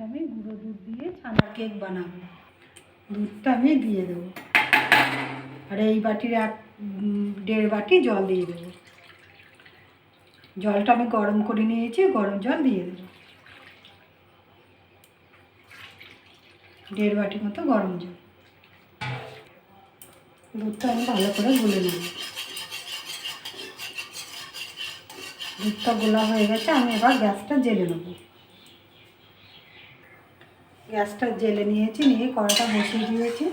আমি গুঁড়ো দুধ দিয়ে ছানার কেক বানাবো। দুধটা আমি দিয়ে দেবো, আর এই বাটির 1.5 বাটি জল দিয়ে দেবো। জলটা আমি গরম করে নিয়েছি, গরম জল দিয়ে দেবো। 1.5 বাটি মতো গরম জল। দুধটা আমি ভালো করে গুলে নেব। দুধটা গোলা হয়ে গেছে, আমি এবার গ্যাসটা জ্বেলে নেব। গ্যাসটা জ্বেলে নিয়েছি, নিয়ে কড়াটা বসিয়ে দিয়েছি।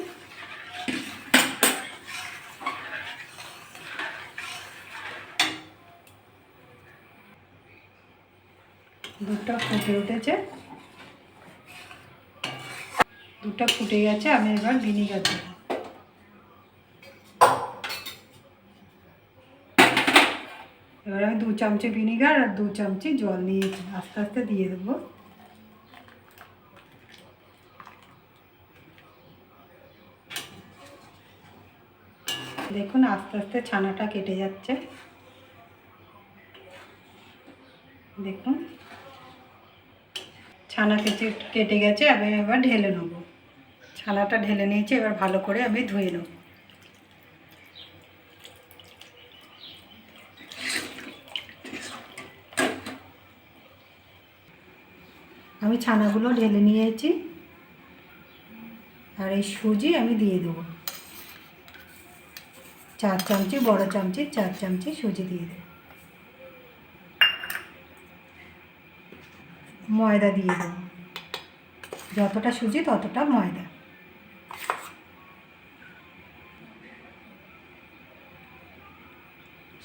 দুধটা ফুটে উঠেছে, দুধটা ফুটে গেছে। আমি এবার ভিনিগার দেব। এবার আমি 2 চামচে ভিনিগার আর 2 চামচে জল নিয়েছি, আস্তে আস্তে দিয়ে দেবো। দেখুন আস্তে আস্তে ছানাটা কেটে যাচ্ছে। দেখুন ছানা কেটে গেছে। আমি এবার ঢেলে নেব। ছানাটা ঢেলে নিয়েছি, এবার ভালো করে আমি ধুয়ে নেব। আমি ছানাগুলো ঢেলে নিয়েছি, আর এই সুজি আমি দিয়ে দেবো। 4 চামচি, বড় চামচি 4 চামচি সুজি দিয়ে দেবো। ময়দা দিয়ে দেবো, যতটা সুজি ততটা ময়দা।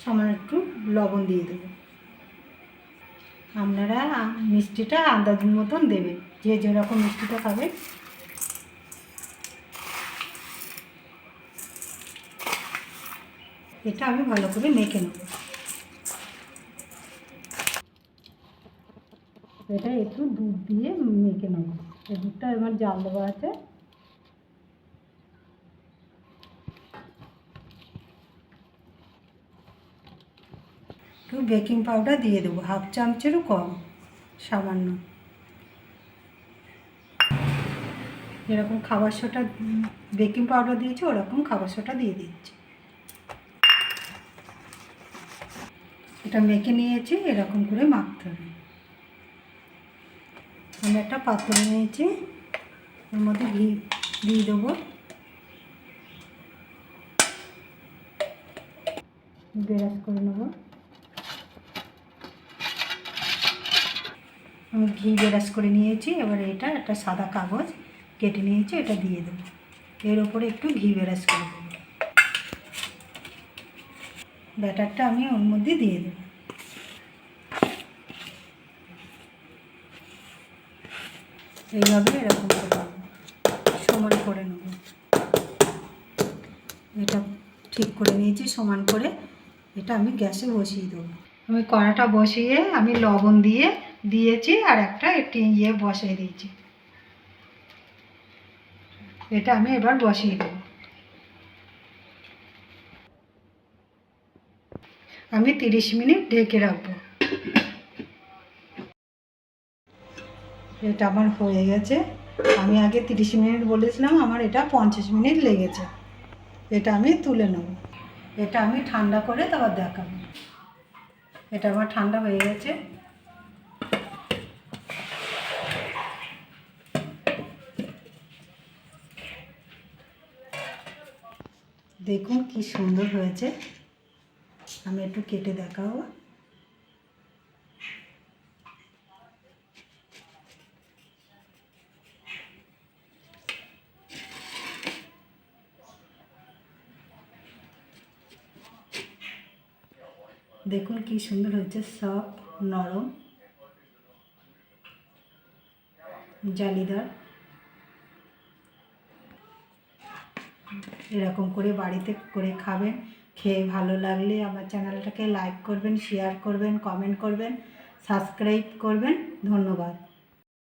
সামান্য একটু লবণ দিয়ে দেবো। আপনারা মিষ্টিটা আন্দাজ মতন দেবেন, যে যেরকম মিষ্টিটা খাবেন। এটা আমি ভালো করে মেখে নেব। এটা একটু দুধ দিয়ে মেখে নেব। এই দুধটা এবার জাল দেওয়া আছে। একটু বেকিং পাউডার দিয়ে দেবো, 1/2 চামচেরও কম, সামান্য। যেরকম খাবার সোডা বেকিং পাউডার দিয়েছি, ওরকম খাবার সোডা দিয়ে দিচ্ছি। এটা মেখে নিয়েছি, এরকম করে মাখতে হবে। আমি একটা পাত্র নিয়েছি, এর মধ্যে ঘি দিয়ে দেবো। ব্রাশ করে নেব। আমি ঘি ব্রাশ করে নিয়েছি। এবার এটা একটা সাদা কাগজ কেটে নিয়েছি, এটা দিয়ে দেবো। এর ওপরে একটু ঘি ব্রাশ করে দেবো। ব্যাটারটা আমি ওর মধ্যে দিয়ে দেবো। এইভাবে এরকম করে সমান করে নেব। এটা ঠিক করে নিয়েছি সমান করে। এটা আমি গ্যাসে বসিয়ে দেবো। আমি কড়াটা বসিয়ে আমি লবণ দিয়েছি, আর একটি বসিয়ে দিয়েছি। এটা আমি এবার বসিয়ে দেবো। আমি 30 মিনিট ঢেকে রাখবো। এটা আমার হয়ে গেছে। আমি আগে 30 মিনিট বলেছিলাম, আমার এটা 50 মিনিট লেগেছে। এটা আমি তুলে নেব। এটা আমি ঠান্ডা করে তারপর দেখাবো। এটা আমার ঠান্ডা হয়ে গেছে। দেখুন কি সুন্দর হয়েছে। আমি একটু কেটে দেখাবো। দেখুন কি সুন্দর হয়েছে, সফট, নরম, জালিদার। এরকম করে বাড়িতে করে খাবেন। খেয়ে ভালো লাগলে আমার চ্যানেলটাকে লাইক করবেন, শেয়ার করবেন, কমেন্ট করবেন, সাবস্ক্রাইব করবেন। ধন্যবাদ।